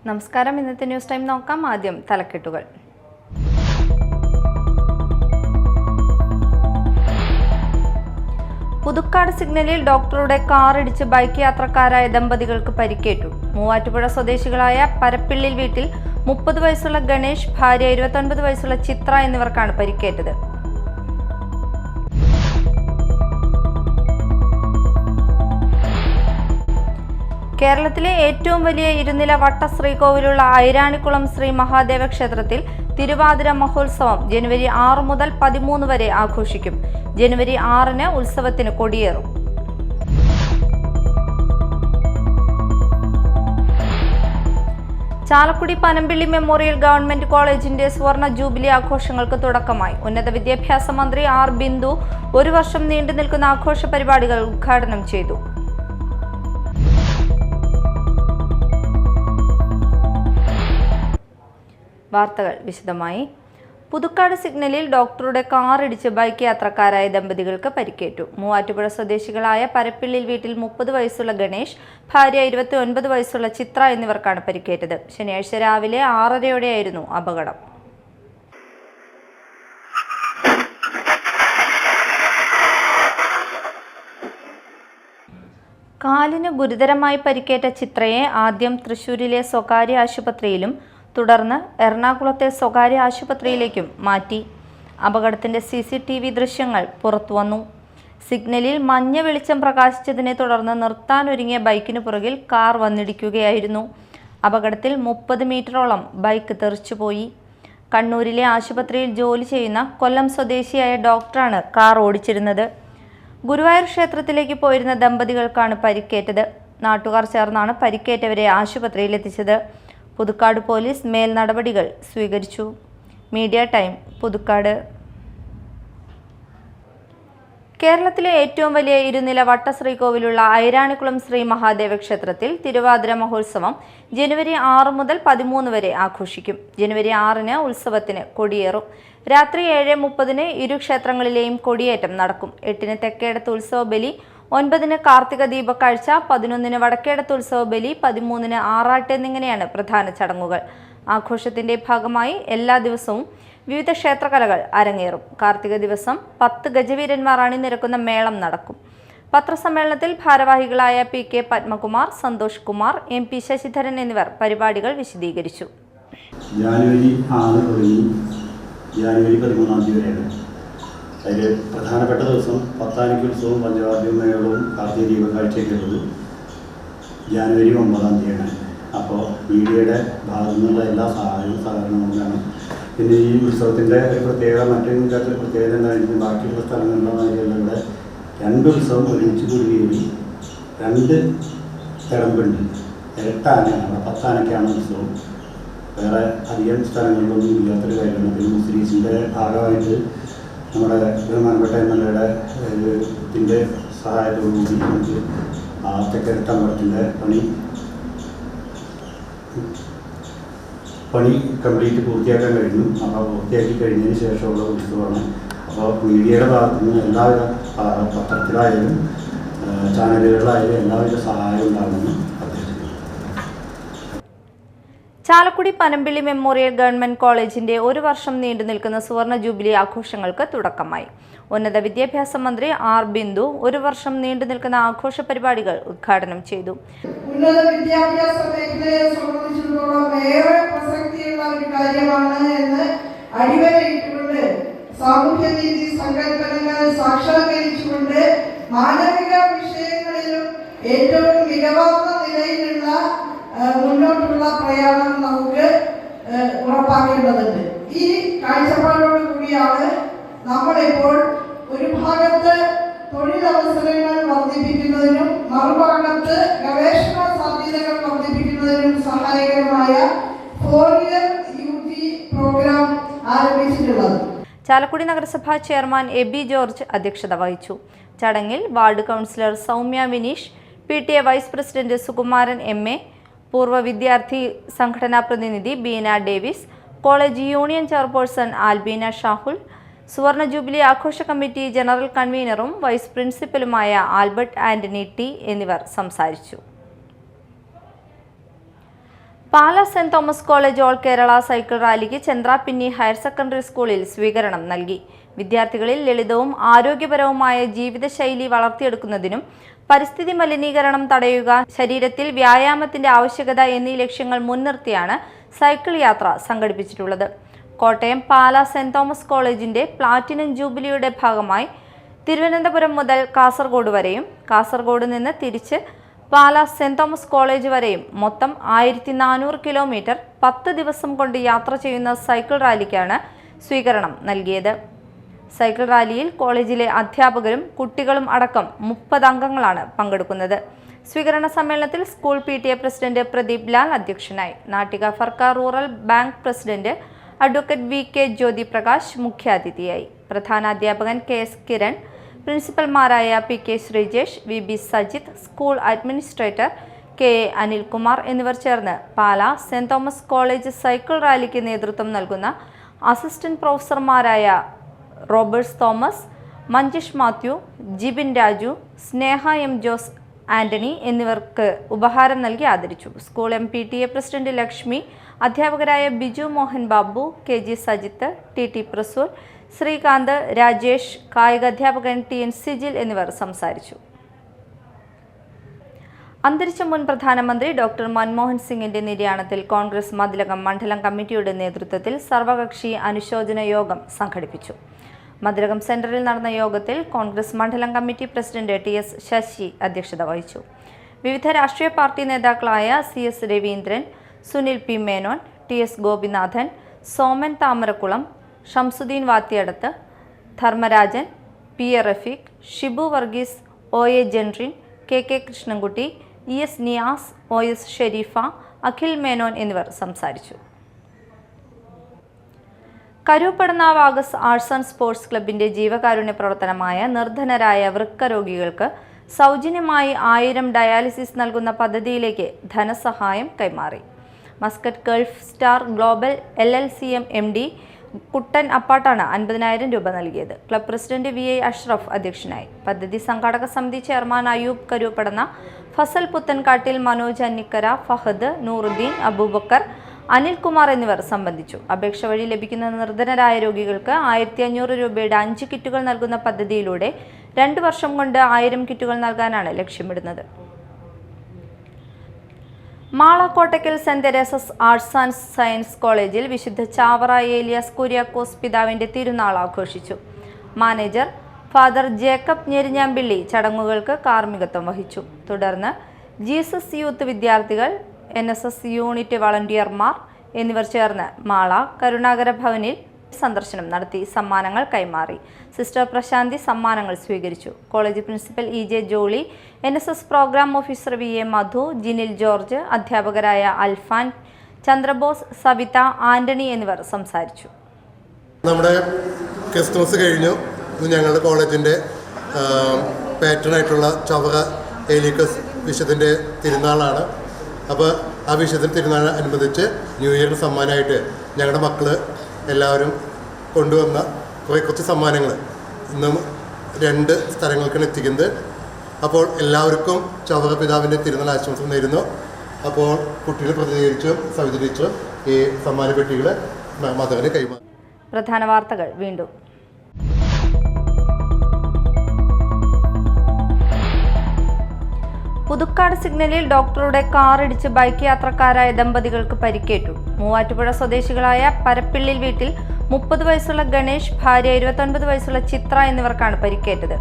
നമസ്കാരം. ഇന്നത്തെ news time നോക്കാം. ആദ്യം തലക്കെട്ടുകൾ. പുതുക്കാട് സിഗ്നലിൽ ഡോക്ടറുടെ കാറിടിച്ച് ബൈക്ക് യാത്രക്കാരായ ദമ്പതികൾക്ക് പരിക്കേറ്റു. മൂവാറ്റുപുഴ സ്വദേശികളായ പരപ്പിള്ളിൽ വീട്ടിൽ 30 വയസ്സുള്ള ഗണേഷ്, ഭാര്യ 29 വയസ്സുള്ള ചിത്ര എന്നിവർക്കാണ് പരിക്കേറ്റത്. കേരളത്തിലെ ഏറ്റവും വലിയ ഇരുനില വട്ട ശ്രീകോവിലുള്ള ഐരാണിക്കുളം ശ്രീ മഹാദേവ ക്ഷേത്രത്തിൽ തിരുവാതിര മഹോത്സവം ജനുവരി 6 മുതൽ 13 വരെ ആഘോഷിക്കും. ജനുവരി 6-ന് ഉത്സവത്തിന് കൊടിയേറും. ചാലക്കുടി പനമ്പിള്ളി മെമ്മോറിയൽ ഗവൺമെന്റ് കോളേജിന്റെ സുവർണ ജൂബിലി ആഘോഷങ്ങൾക്ക് തുടക്കമായി. ഉന്നത വിദ്യാഭ്യാസ മന്ത്രി ആർ ബിന്ദു 1 വർഷം നീണ്ടു നിൽക്കുന്ന ആഘോഷ പരിപാടികൾ ഉദ്ഘാടനം ചെയ്തു. വാർത്തകൾ വിശദമായി. പുതുക്കാട് സിഗ്നലിൽ ഡോക്ടറുടെ കാറിടിച്ച് ബൈക്ക് യാത്രക്കാരായ ദമ്പതികൾക്ക് പരിക്കേറ്റു. മൂവാറ്റുപുഴ സ്വദേശികളായ പരപ്പിള്ളിൽ വീട്ടിൽ 30 വയസ്സുള്ള ഗണേഷ്, ഭാര്യ 29 വയസ്സുള്ള ചിത്ര എന്നിവർക്കാണ് പരിക്കേറ്റത്. ശനിയാഴ്ച രാവിലെ 6:30യോടെയായിരുന്നു അപകടം. കാലിന് ഗുരുതരമായി പരിക്കേറ്റ ചിത്രയെ ആദ്യം തൃശൂരിലെ സ്വകാര്യ ആശുപത്രിയിലും തുടർന്ന് എറണാകുളത്തെ സ്വകാര്യ ആശുപത്രിയിലേക്കും മാറ്റി. അപകടത്തിന്റെ CCTV ദൃശ്യങ്ങൾ പുറത്തുവന്നു. സിഗ്നലിൽ മഞ്ഞ വെളിച്ചം പ്രകാശിച്ചതിനെ തുടർന്ന് നിർത്താനൊരുങ്ങിയ ബൈക്കിന് പുറകിൽ കാർ വന്നിടിക്കുകയായിരുന്നു. അപകടത്തിൽ 30 മീറ്ററോളം ബൈക്ക് തെറിച്ചുപോയി. കണ്ണൂരിലെ ആശുപത്രിയിൽ ജോലി ചെയ്യുന്ന കൊല്ലം സ്വദേശിയായ ഡോക്ടറാണ് കാർ ഓടിച്ചിരുന്നത്. ഗുരുവായൂർ ക്ഷേത്രത്തിലേക്ക് പോയിരുന്ന ദമ്പതികൾക്കാണ് പരിക്കേറ്റത്. നാട്ടുകാർ ചേർന്നാണ് പരിക്കേറ്റവരെ ആശുപത്രിയിൽ എത്തിച്ചത്. പുതുക്കാട് പോലീസ് മേൽ നടപടികൾ സ്വീകരിച്ചു. Media time, Puthukkad. കേരളത്തിലെ ഏറ്റവും വലിയ ഇരുനില വട്ട ശ്രീകോവിലുള്ള ഐരാണിക്കുളം ശ്രീ മഹാദേവ ക്ഷേത്രത്തിൽ തിരുവാതിര മഹോത്സവം ജനുവരി 6 മുതൽ 13 വരെ ആഘോഷിക്കും. ജനുവരി 6-ന് ഉത്സവത്തിന് കൊടിയേറും. രാത്രി 7:30-ന് ഇരു ക്ഷേത്രങ്ങളിലെയും കൊടിയേറ്റം നടക്കും. 8-ന് തെക്കേടത്ത് ഉത്സവ ബലി, 9-ന് കാർത്തിക ദീപക്കാഴ്ച, 11-ന് വടക്കേടത്ത് ഉത്സവ ബലി, 13-ന് ആറാട്ട് എന്നിങ്ങനെയാണ് പ്രധാന ചടങ്ങുകൾ. ആഘോഷത്തിന്റെ ഭാഗമായി എല്ലാ ദിവസവും വിവിധ ക്ഷേത്രകലകൾ അരങ്ങേറും. കാർത്തിക ദിവസം 10 ഗജവീരന്മാർ അണിനിരക്കുന്ന മേളം നടക്കും. പത്രസമ്മേളനത്തിൽ ഭാരവാഹികളായ PK പത്മകുമാർ, സന്തോഷ് കുമാർ, MP ശശിധരൻ എന്നിവർ പരിപാടികൾ വിശദീകരിച്ചു. ജനുവരി 13 വരെയാണ്. അതിൽ പ്രധാനപ്പെട്ട ദിവസം പത്താനിക്ക് ഉത്സവവും പഞ്ചവാദ്യവും മേളവും കാർത്തിക ദീപക്കാഴ്ചയൊക്കെയുള്ളത് ജനുവരി 9 അപ്പോൾ മീഡിയയുടെ ഭാഗത്തു നിന്നുള്ള എല്ലാ സഹകരണങ്ങളുമാണ്. പിന്നെ ഈ ഉത്സവത്തിൻ്റെ ഒരു പ്രത്യേകത, മറ്റൊരു പ്രത്യേകത എന്താണെന്ന് ബാക്കിയുള്ള സ്ഥലങ്ങളിലുള്ള മാതിരിയെല്ലാം ഇവിടെ 2 ഉത്സവം ഒരുമിച്ച് കൂടി 2 തിടമ്പുണ്ട്. 8 ആനയാണ്, 10 ആനയ്ക്കാണ് ഉത്സവം. വേറെ അധികം സ്ഥലങ്ങളിലൊന്നും ഇല്ലാത്തൊരു കാര്യമാണ്. പിന്നെ മുസ്ലിംസിൻ്റെ ഭാഗമായിട്ട് നമ്മുടെ ബഹുമാനപ്പെട്ട MLA യുടെ സഹായത്തോടുകൂടി നമുക്ക് ആ തെക്കരത്തെ അമ്പലത്തിൻ്റെ പണി കംപ്ലീറ്റ് പൂർത്തിയാക്കാൻ കഴിഞ്ഞു. അപ്പോൾ പൂർത്തിയാക്കി കഴിഞ്ഞതിന് ശേഷമുള്ള ഉത്സവമാണ്. അപ്പോൾ മീഡിയയുടെ ഭാഗത്തു നിന്ന് എല്ലാവിധ പത്രത്തിലായാലും ചാനലുകളിലായാലും എല്ലാവിധ സഹായം ഉണ്ടാകുമെന്ന് അഭ്യർത്ഥിക്കുന്നു. ചാലക്കുടി പനമ്പിള്ളി മെമ്മോറിയൽ ഗവൺമെന്റ് കോളേജിന്റെ 1 വർഷം നീണ്ടു നിൽക്കുന്ന സുവർണ ജൂബിലി ആഘോഷങ്ങൾക്ക് തുടക്കമായി. ഉന്നത വിദ്യാഭ്യാസ മന്ത്രി ആർ ബിന്ദു 1 വർഷം നീണ്ടു നിൽക്കുന്ന ആഘോഷ പരിപാടികൾ ഉദ്ഘാടനം ചെയ്തു. ഉന്നത വിദ്യാഭ്യാസ മേഖലയെ സംബന്ധിച്ചിടത്തോളം ഏറെ പ്രസക്തിയുള്ള ഒരു കാര്യമാണ് എന്ന് അടിവരയിട്ടുകൊണ്ട് സാമൂഹ്യനീതി സങ്കല്പനങ്ങൾ സാക്ഷാത്കരിച്ചുകൊണ്ട് മാനവിക വിഷയങ്ങളിലും ഏറ്റവും മികവാർന്ന നിലയിലുള്ള മുന്നോട്ടുള്ള പ്രയാണം നമുക്ക് ഉറപ്പാക്കേണ്ടതുണ്ട്. ഈ കാഴ്ചപ്പാടോടു കൂടിയാണ് നമ്മളിപ്പോൾ ഒരു ഭാഗത്ത് തൊഴിലവസരങ്ങൾ വർദ്ധിപ്പിക്കുന്നതിനും മറുഭാഗത്ത് ഗവേഷണ സാധ്യതകൾ വർദ്ധിപ്പിക്കുന്നതിനും സഹായകരമായ 4-year UG പ്രോഗ്രാം ആരംഭിച്ചിട്ടുള്ളത്. ചാലക്കുടി നഗരസഭാ ചെയർമാൻ എബി ജോർജ് അധ്യക്ഷത വഹിച്ചു. ചടങ്ങിൽ ward councillor Saumya Vineesh, PTA vice president Sukumaran MA, പൂർവ്വ വിദ്യാർത്ഥി സംഘടനാ പ്രതിനിധി Beena Davis, college union chairperson Albeena Shahul, സുവർണ ജൂബിലി ആഘോഷ കമ്മിറ്റി ജനറൽ കൺവീനറും വൈസ് പ്രിൻസിപ്പലുമായ ആൽബർട്ട് ആന്റണി T എന്നിവർ സംസാരിച്ചു. Pala Saint Thomas College all Kerala cycle റാലിക്ക് ചന്ദ്രാപിന്നി ഹയർ സെക്കൻഡറി സ്കൂളിൽ സ്വീകരണം നൽകി. വിദ്യാർത്ഥികളിൽ ലളിതവും ആരോഗ്യപരവുമായ ജീവിതശൈലി വളർത്തിയെടുക്കുന്നതിനും പരിസ്ഥിതി മലിനീകരണം തടയുക, ശരീരത്തിൽ വ്യായാമത്തിന്റെ ആവശ്യകത എന്നീ ലക്ഷ്യങ്ങൾ മുൻനിർത്തിയാണ് സൈക്കിൾ യാത്ര സംഘടിപ്പിച്ചിട്ടുള്ളത്. കോട്ടയം പാലാ സെന്റ് തോമസ് കോളേജിന്റെ പ്ലാറ്റിനം ജൂബിലിയുടെ ഭാഗമായി തിരുവനന്തപുരം മുതൽ കാസർഗോഡ് വരെയും കാസർഗോഡ് നിന്ന് തിരിച്ച് പാലാ സെന്റ് തോമസ് കോളേജ് വരെയും മൊത്തം 1400 കിലോമീറ്റർ 10 ദിവസം കൊണ്ട് യാത്ര ചെയ്യുന്ന സൈക്കിൾ റാലിക്കാണ് സ്വീകരണം നൽകിയത്. സൈക്കിൾ റാലിയിൽ കോളേജിലെ അധ്യാപകരും കുട്ടികളും അടക്കം 30 അംഗങ്ങളാണ് പങ്കെടുക്കുന്നത്. സ്വീകരണ സമ്മേളനത്തിൽ school PTA president Pradeep Lal അധ്യക്ഷനായി. Nattika Firka rural bank president advocate VK Jyothi Prakash മുഖ്യാതിഥിയായി. പ്രധാനാധ്യാപകൻ KS കിരൺ, പ്രിൻസിപ്പൽമാരായ PK Sreejesh, VB Sajith, school administrator KA Anilkumar എന്നിവർ ചേർന്ന് Pala Saint Thomas College cycle റാലിക്ക് നേതൃത്വം നൽകുന്ന അസിസ്റ്റന്റ് പ്രൊഫസർമാരായ Roberts Thomas, Manjish Mathew, Jibin Raju, Sneha M Jose Antony എന്നിവർക്ക് ഉപഹാരം നൽകി ആദരിച്ചു. സ്കൂൾ MPTA പ്രസിഡന്റ് ലക്ഷ്മി, അധ്യാപകരായ Biju Mohan Babu, KG Sajith, TT പ്രസൂൽ, Srikanth, Rajesh, കായികാധ്യാപകൻ TN Sijil എന്നിവർ സംസാരിച്ചു. അന്തരിച്ച മുൻ പ്രധാനമന്ത്രി ഡോക്ടർ മൻമോഹൻ സിംഗിന്റെ നിര്യാണത്തിൽ കോൺഗ്രസ് മതിലകം മണ്ഡലം കമ്മിറ്റിയുടെ നേതൃത്വത്തിൽ സർവകക്ഷി അനുശോചന യോഗം സംഘടിപ്പിച്ചു. മതിലകം സെന്ററിൽ നടന്ന യോഗത്തിൽ കോൺഗ്രസ് മണ്ഡലം കമ്മിറ്റി പ്രസിഡന്റ് TS ശശി അധ്യക്ഷത വഹിച്ചു. വിവിധ രാഷ്ട്രീയ പാർട്ടി നേതാക്കളായ CS Raveendran, Sunil P Menon, TS Gopinathan, Soman Thamarakulam, Shamsuddin വാത്തിയടത്ത്, Dharmarajan, PA Rafeeq, Shibu Varghese, OA ജെൻട്രിൻ, KK Krishnankutty, ES Niyas, OS Shareefa, Akhil Menon എന്നിവർ സംസാരിച്ചു. കരൂപ്പടനാവ് ആഗസ് ആർട്സ് ആൻഡ് സ്പോർട്സ് ക്ലബിന്റെ ജീവകാരുണ്യ പ്രവർത്തനമായ നിർധനരായ വൃക്ക രോഗികൾക്ക് സൗജന്യമായി 1000 ഡയാലിസിസ് നൽകുന്ന പദ്ധതിയിലേക്ക് ധനസഹായം കൈമാറി. Muscat Gulf star global LLCM MD കുട്ടൻ അപ്പാട്ടാണ് 50,000 രൂപ നൽകിയത്. ക്ലബ് പ്രസിഡന്റ് VI അഷ്റഫ് അധ്യക്ഷനായി. പദ്ധതി സംഘാടക സമിതി ചെയർമാൻ അയൂബ് കരൂപ്പടന, ഫസൽ പുത്തൻകാട്ടിൽ, മനോജ് അന്നിക്കര, ഫഹദ്, നൂറുദ്ദീൻ, അബൂബക്കർ, അനിൽകുമാർ എന്നിവർ സംബന്ധിച്ചു. അപേക്ഷ വഴി ലഭിക്കുന്ന നിർധനരായ രോഗികൾക്ക് 1500 രൂപയുടെ 5 കിറ്റുകൾ നൽകുന്ന പദ്ധതിയിലൂടെ 2 വർഷം കൊണ്ട് 1000 കിറ്റുകൾ നൽകാനാണ് ലക്ഷ്യമിടുന്നത്. Mala Kottakkal saint Teresa's arts and science കോളേജിൽ വിശുദ്ധ ചാവറ ഏലിയാസ് കുര്യാക്കോസ് പിതാവിന്റെ തിരുനാൾ ആഘോഷിച്ചു. മാനേജർ ഫാദർ ജേക്കബ് ഞെരിഞ്ഞാമ്പിള്ളി ചടങ്ങുകൾക്ക് കാർമ്മികത്വം വഹിച്ചു. തുടർന്ന് ജീസസ് യൂത്ത് വിദ്യാർത്ഥികൾ, NSS യൂണിറ്റ് വളണ്ടിയർമാർ എന്നിവർ ചേർന്ന് മാള കരുണാകര ഭവനിൽ സന്ദർശനം നടത്തി സമ്മാനങ്ങൾ കൈമാറി. സിസ്റ്റർ പ്രശാന്തി സമ്മാനങ്ങൾ സ്വീകരിച്ചു. College principal EJ Jolly, NSS programme officer VA Madhu, Jinil George, അധ്യാപകരായ അൽഫാൻ, ചന്ദ്രബോസ്, സവിത, ആന്റണി എന്നിവർ സംസാരിച്ചു. നമ്മുടെ ക്രിസ്മസ് കഴിഞ്ഞു. ഞങ്ങളുടെ കോളേജിൻ്റെ പാറ്റേണായിട്ടുള്ള ചവറ ഏലിയക്കസ് വിശുദ്ധൻ്റെ തിരുനാളാണ്. അപ്പോൾ ആ വിശുദ്ധ തിരുനാൾ അനുബന്ധിച്ച് ന്യൂ ഇയറിന് സമ്മാനമായിട്ട് ഞങ്ങളുടെ മക്കൾ എല്ലാവരും കൊണ്ടുവന്ന കുറച്ച് സമ്മാനങ്ങൾ ഇന്നും 2 സ്ഥലങ്ങൾക്കാണ് എത്തിക്കുന്നത്. അപ്പോൾ എല്ലാവർക്കും ചവറ പിതാവിൻ്റെ തിരുനാൾ ആശംസ നേരുന്നു. അപ്പോൾ കുട്ടികൾ പ്രതികരിച്ചും സവിത ടീച്ചറും ഈ സമ്മാന പെട്ടികൾ മതവിന് കൈമാറി. പ്രധാന വാർത്തകൾ വീണ്ടും. പുതുക്കാട് സിഗ്നലിൽ ഡോക്ടറുടെ കാറിടിച്ച് ബൈക്ക് യാത്രക്കാരായ ദമ്പതികൾക്ക് പരിക്കേറ്റു. മൂവാറ്റുപുഴ സ്വദേശികളായ പരപ്പിള്ളിൽ വീട്ടിൽ 30 വയസ്സുള്ള ഗണേഷ്, ഭാര്യ 29 വയസ്സുള്ള ചിത്ര എന്നിവർക്കാണ് പരിക്കേറ്റത്.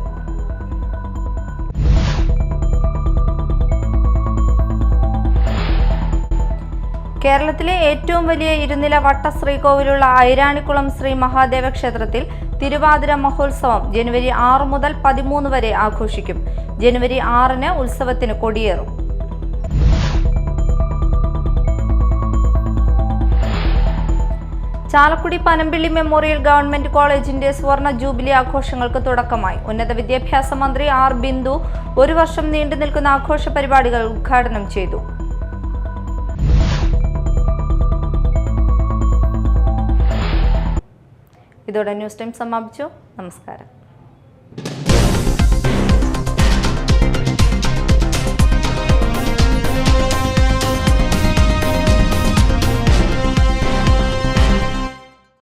കേരളത്തിലെ ഏറ്റവും വലിയ ഇരുനില വട്ട ശ്രീകോവിലുള്ള ഐരാണിക്കുളം ശ്രീ മഹാദേവ ക്ഷേത്രത്തിൽ തിരുവാതിര മഹോത്സവം ജനുവരി 6 മുതൽ 13 വരെ ആഘോഷിക്കും. ജനുവരി 6-ന് ഉത്സവത്തിന് കൊടിയേറും. ചാലക്കുടി പനമ്പിള്ളി മെമ്മോറിയൽ ഗവൺമെന്റ് കോളേജിന്റെ സുവർണ ജൂബിലി ആഘോഷങ്ങൾക്ക് തുടക്കമായി. ഉന്നത വിദ്യാഭ്യാസ മന്ത്രി R ബിന്ദു 1 വർഷം നീണ്ടു നിൽക്കുന്ന ആഘോഷ പരിപാടികൾ ഉദ്ഘാടനം ചെയ്തു. ഇതോടെ ന്യൂസ് ടൈം സമാപിച്ചു. നമസ്കാരം.